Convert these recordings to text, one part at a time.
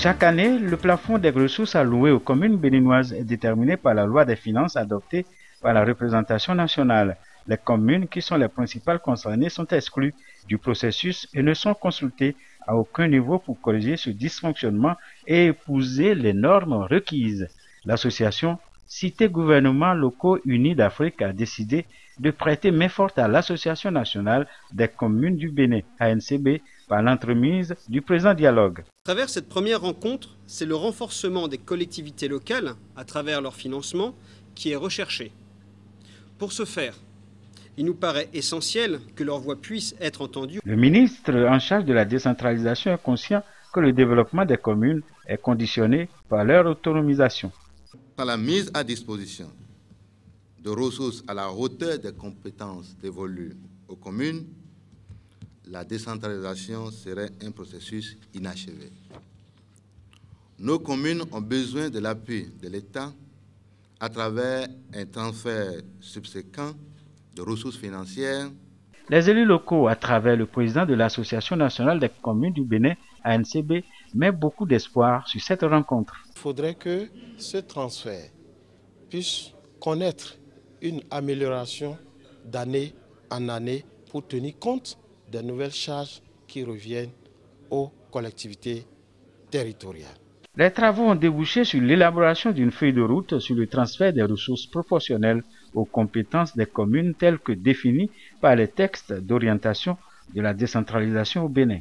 Chaque année, le plafond des ressources allouées aux communes béninoises est déterminé par la loi des finances adoptée par la représentation nationale. Les communes qui sont les principales concernées sont exclues du processus et ne sont consultées à aucun niveau pour corriger ce dysfonctionnement et épouser les normes requises. L'association Cité Gouvernements Locaux Unis d'Afrique a décidé de prêter main forte à l'Association nationale des communes du Bénin, ANCB, par l'entremise du présent dialogue. À travers cette première rencontre, c'est le renforcement des collectivités locales, à travers leur financement, qui est recherché. Pour ce faire, il nous paraît essentiel que leur voix puisse être entendue. Le ministre en charge de la décentralisation est conscient que le développement des communes est conditionné par leur autonomisation. Par la mise à disposition de ressources à la hauteur des compétences dévolues aux communes, la décentralisation serait un processus inachevé. Nos communes ont besoin de l'appui de l'État à travers un transfert subséquent de ressources financières. Les élus locaux, à travers le président de l'Association nationale des communes du Bénin, ANCB, mettent beaucoup d'espoir sur cette rencontre. Il faudrait que ce transfert puisse connaître une amélioration d'année en année pour tenir compte des nouvelles charges qui reviennent aux collectivités territoriales. Les travaux ont débouché sur l'élaboration d'une feuille de route sur le transfert des ressources proportionnelles aux compétences des communes telles que définies par les textes d'orientation de la décentralisation au Bénin.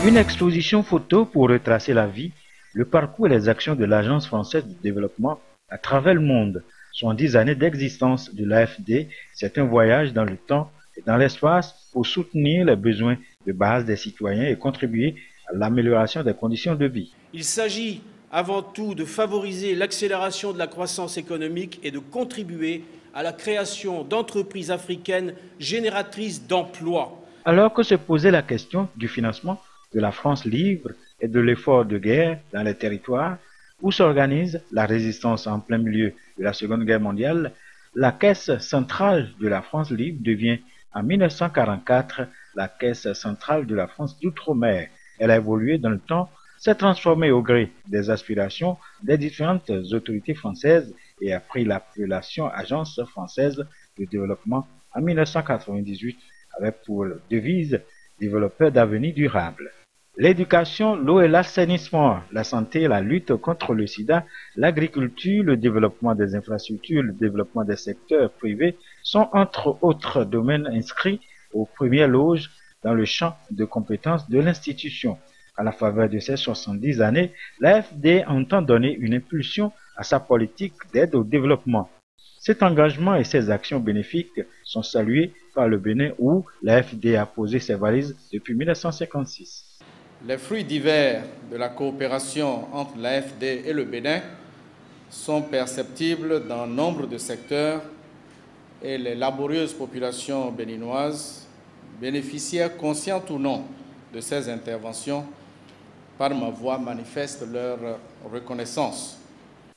Une exposition photo pour retracer la vie, le parcours et les actions de l'Agence française de développement à travers le monde. Sont 10 années d'existence de l'AFD, c'est un voyage dans le temps et dans l'espace pour soutenir les besoins de base des citoyens et contribuer à l'amélioration des conditions de vie. Il s'agit avant tout de favoriser l'accélération de la croissance économique et de contribuer à la création d'entreprises africaines génératrices d'emplois. Alors que se posait la question du financement de la France libre et de l'effort de guerre dans les territoires où s'organise la résistance en plein milieu de la Seconde Guerre mondiale, la Caisse centrale de la France libre devient en 1944 la Caisse centrale de la France d'outre-mer. Elle a évolué dans le temps, s'est transformée au gré des aspirations des différentes autorités françaises et a pris l'appellation Agence française de développement en 1998 avec pour devise développeur d'avenir durable. L'éducation, l'eau et l'assainissement, la santé, la lutte contre le sida, l'agriculture, le développement des infrastructures, le développement des secteurs privés sont entre autres domaines inscrits aux premières loges dans le champ de compétences de l'institution. À la faveur de ces 70 années, l'AFD entend donner une impulsion à sa politique d'aide au développement. Cet engagement et ces actions bénéfiques sont salués par le Bénin où l'AFD a posé ses valises depuis 1956. Les fruits divers de la coopération entre l'AFD et le Bénin sont perceptibles dans nombre de secteurs et les laborieuses populations béninoises, bénéficiaires conscientes ou non de ces interventions, par ma voix manifestent leur reconnaissance.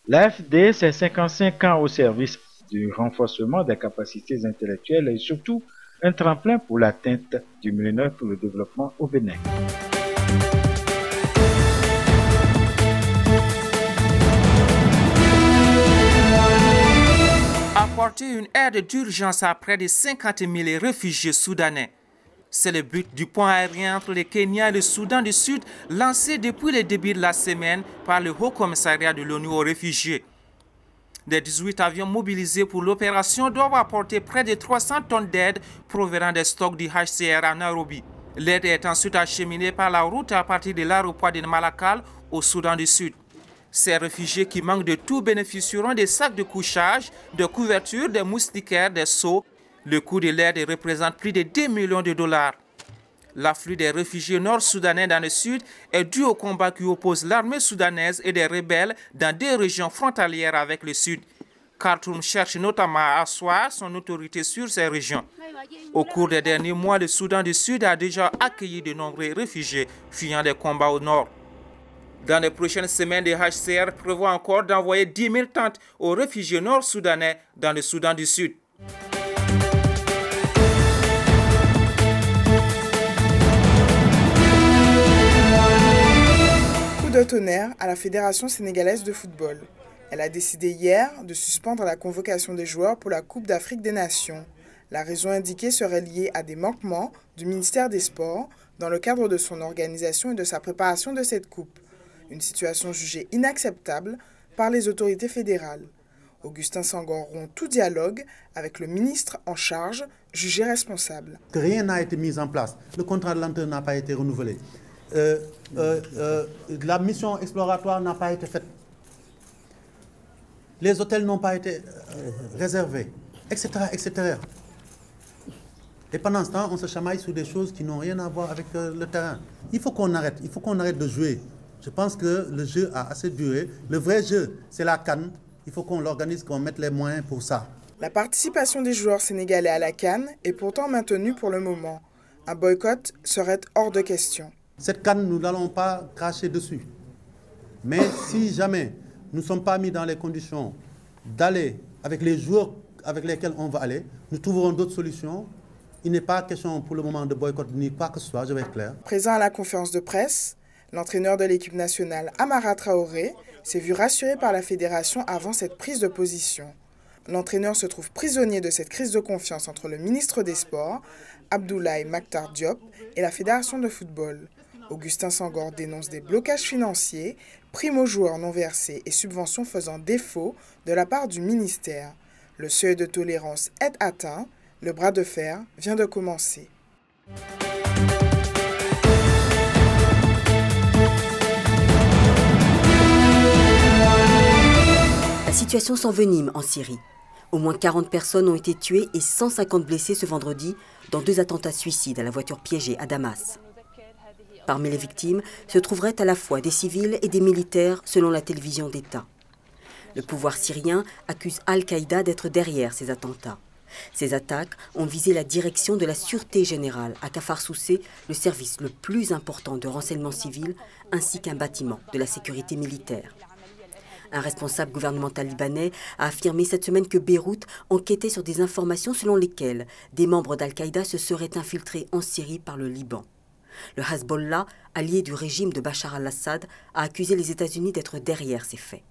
L'AFD, c'est 55 ans au service du renforcement des capacités intellectuelles et surtout un tremplin pour l'atteinte du millénaire pour le développement au Bénin. Apporter une aide d'urgence à près de 50 000 réfugiés soudanais. C'est le but du pont aérien entre le Kenya et le Soudan du Sud lancé depuis le début de la semaine par le Haut Commissariat de l'ONU aux réfugiés. Des 18 avions mobilisés pour l'opération doivent apporter près de 300 tonnes d'aide provenant des stocks du HCR à Nairobi. L'aide est ensuite acheminée par la route à partir de l'aéroport de Malakal au Soudan du Sud. Ces réfugiés qui manquent de tout bénéficieront des sacs de couchage, de couvertures, des moustiquaires, des seaux. Le coût de l'aide représente plus de 2 millions de dollars. L'afflux des réfugiés nord-soudanais dans le sud est dû au combat qui oppose l'armée soudanaise et des rebelles dans des régions frontalières avec le sud. Khartoum cherche notamment à asseoir son autorité sur ces régions. Au cours des derniers mois, le Soudan du Sud a déjà accueilli de nombreux réfugiés fuyant des combats au nord. Dans les prochaines semaines, le HCR prévoit encore d'envoyer 10 000 tentes aux réfugiés nord-soudanais dans le Soudan du Sud. le tonnerre à la Fédération sénégalaise de football. Elle a décidé hier de suspendre la convocation des joueurs pour la Coupe d'Afrique des Nations. La raison indiquée serait liée à des manquements du ministère des Sports dans le cadre de son organisation et de sa préparation de cette coupe. Une situation jugée inacceptable par les autorités fédérales. Augustin Senghor rompt tout dialogue avec le ministre en charge, jugé responsable. Rien n'a été mis en place. Le contrat de l'entraîneur n'a pas été renouvelé. La mission exploratoire n'a pas été faite. Les hôtels n'ont pas été réservés, etc., etc. Et pendant ce temps, on se chamaille sur des choses qui n'ont rien à voir avec le terrain. Il faut qu'on arrête de jouer. Je pense que le jeu a assez duré. Le vrai jeu, c'est la CAN. Il faut qu'on l'organise, qu'on mette les moyens pour ça. La participation des joueurs sénégalais à la CAN est pourtant maintenue pour le moment. Un boycott serait hors de question. Cette CAN, nous n'allons pas cracher dessus. Mais si jamais nous ne sommes pas mis dans les conditions d'aller avec les joueurs avec lesquels on va aller, nous trouverons d'autres solutions. Il n'est pas question pour le moment de boycott ni quoi que ce soit, je vais être clair. Présent à la conférence de presse, l'entraîneur de l'équipe nationale, Amara Traoré, s'est vu rassuré par la fédération avant cette prise de position. L'entraîneur se trouve prisonnier de cette crise de confiance entre le ministre des Sports, Abdoulaye Mactar Diop, et la fédération de football. Augustin Senghor dénonce des blocages financiers, primes aux joueurs non versés et subventions faisant défaut de la part du ministère. Le seuil de tolérance est atteint, le bras de fer vient de commencer. La situation s'envenime en Syrie. Au moins 40 personnes ont été tuées et 150 blessées ce vendredi dans 2 attentats suicides à la voiture piégée à Damas. Parmi les victimes se trouveraient à la fois des civils et des militaires selon la télévision d'État. Le pouvoir syrien accuse Al-Qaïda d'être derrière ces attentats. Ces attaques ont visé la direction de la Sûreté Générale à Kfar Sousseh, le service le plus important de renseignement civil, ainsi qu'un bâtiment de la sécurité militaire. Un responsable gouvernemental libanais a affirmé cette semaine que Beyrouth enquêtait sur des informations selon lesquelles des membres d'Al-Qaïda se seraient infiltrés en Syrie par le Liban. Le Hezbollah, allié du régime de Bachar al-Assad, a accusé les États-Unis d'être derrière ces faits.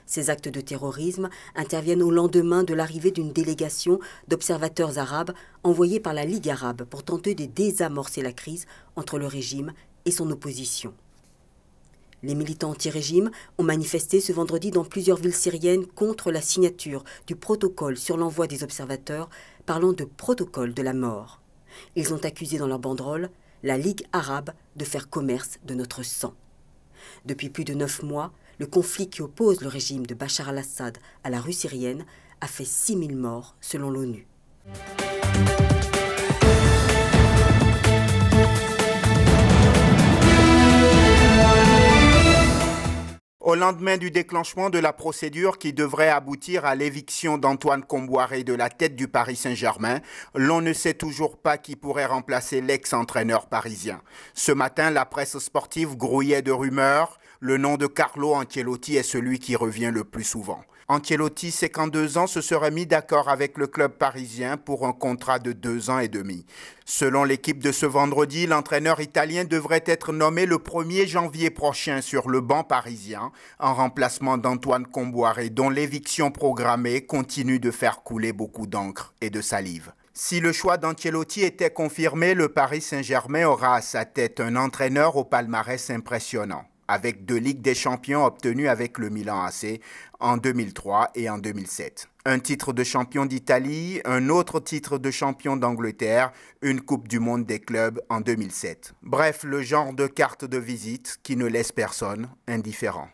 Ces actes de terrorisme interviennent au lendemain de l'arrivée d'une délégation d'observateurs arabes envoyés par la Ligue arabe pour tenter de désamorcer la crise entre le régime et son opposition. Les militants anti-régime ont manifesté ce vendredi dans plusieurs villes syriennes contre la signature du protocole sur l'envoi des observateurs, parlant de protocole de la mort. Ils ont accusé dans leur banderole la Ligue arabe de faire commerce de notre sang. Depuis plus de 9 mois, le conflit qui oppose le régime de Bachar al-Assad à la rue syrienne a fait 6 000 morts selon l'ONU. Au lendemain du déclenchement de la procédure qui devrait aboutir à l'éviction d'Antoine Kombouaré de la tête du Paris Saint-Germain, l'on ne sait toujours pas qui pourrait remplacer l'ex-entraîneur parisien. Ce matin, la presse sportive grouillait de rumeurs. Le nom de Carlo Ancelotti est celui qui revient le plus souvent. Ancelotti, 52 ans, se serait mis d'accord avec le club parisien pour un contrat de 2 ans et demi. Selon l'équipe de ce vendredi, l'entraîneur italien devrait être nommé le 1er janvier prochain sur le banc parisien, en remplacement d'Antoine Kombouaré, dont l'éviction programmée continue de faire couler beaucoup d'encre et de salive. Si le choix d'Ancelotti était confirmé, le Paris Saint-Germain aura à sa tête un entraîneur au palmarès impressionnant, avec 2 Ligues des Champions obtenues avec le Milan AC en 2003 et en 2007. Un titre de champion d'Italie, un autre titre de champion d'Angleterre, une Coupe du Monde des clubs en 2007. Bref, le genre de carte de visite qui ne laisse personne indifférent.